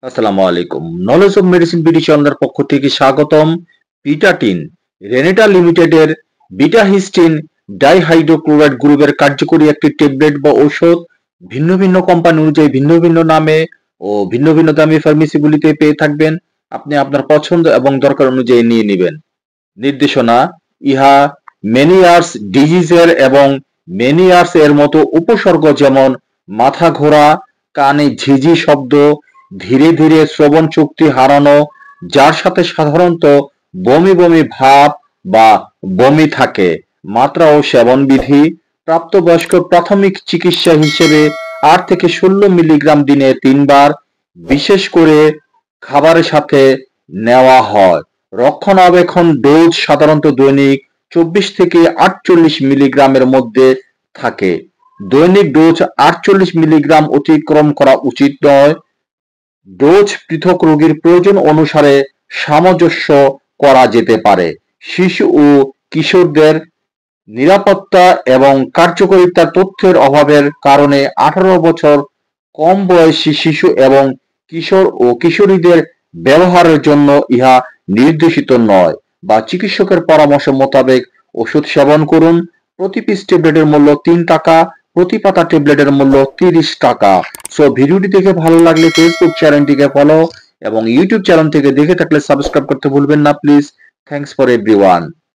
আসসালামু আলাইকুম। Knowledge of medicine BD চ্যানেলের পক্ষ থেকে স্বাগতম। বিটাটিন রেনেটা লিমিটেডের বিটাহিস্টিন ডাইহাইড্রোক্লোরাইড গ্রুপের কার্যকরী একটি ট্যাবলেট বা ঔষধ ভিন্ন ভিন্ন কোম্পানি অনুযায়ী ভিন্ন ভিন্ন নামে ও ভিন্ন ভিন্ন দামি ফার্মেসিগুলিতে পেয়ে থাকবেন। আপনি আপনার পছন্দ এবং দরকার অনুযায়ী নিয়ে নেবেন। নির্দেশনা: ইহা মেনিয়ার্স ডিজিজের এবং মেনিয়ার্স এর মতো উপসর্গ যেমন মাথা ঘোরা, কানে ঝিঝি শব্দ, ধীরে ধীরে শ্রবণ শক্তি হারানো, যার সাথে সাধারণত বমি বমি ভাব বা বমি থাকে। মাত্রা ও সেবন বিধি: প্রাপ্তবয়স্ক প্রাথমিক চিকিৎসা হিসেবে 8 থেকে 16 মিলিগ্রাম দিনে 3 বার, বিশেষ করে খাবারের সাথে নেওয়া হয়। রক্ষণাবেক্ষণ ডোজ সাধারণত দৈনিক 24 থেকে 48 মিলিগ্রামের মধ্যে থাকে। দৈনিক ডোজ 48 মিলিগ্রাম অতিক্রম করা উচিত নয়। ডোজ পৃথক রোগীর প্রয়োজন অনুসারে সামঞ্জস্য করা যেতে পারে। শিশু ও কিশোরদের নিরাপত্তা এবং কার্যকারিতার তথ্যের অভাবের কারণে 18 বছর কম বয়সী শিশু এবং কিশোর ও কিশোরীদের ব্যবহারের জন্য ইহা নির্দেশিত নয় বা চিকিৎসকের পরামর্শ মোতাবেক ওষুধ সেবন করুন। প্রতি পিস ট্যাবলেটের মূল্য 3 টাকা, প্রতি পাতা ট্যাবলেটের মূল্য 30 টাকা। সো ভিডিওটি দেখে ভালো লাগলে ফেসবুক চ্যানেলটিকে ফলো এবং ইউটিউব চ্যানেল থেকে দেখে থাকলে সাবস্ক্রাইব করতে ভুলবেন না প্লিজ। Thanks for everyone.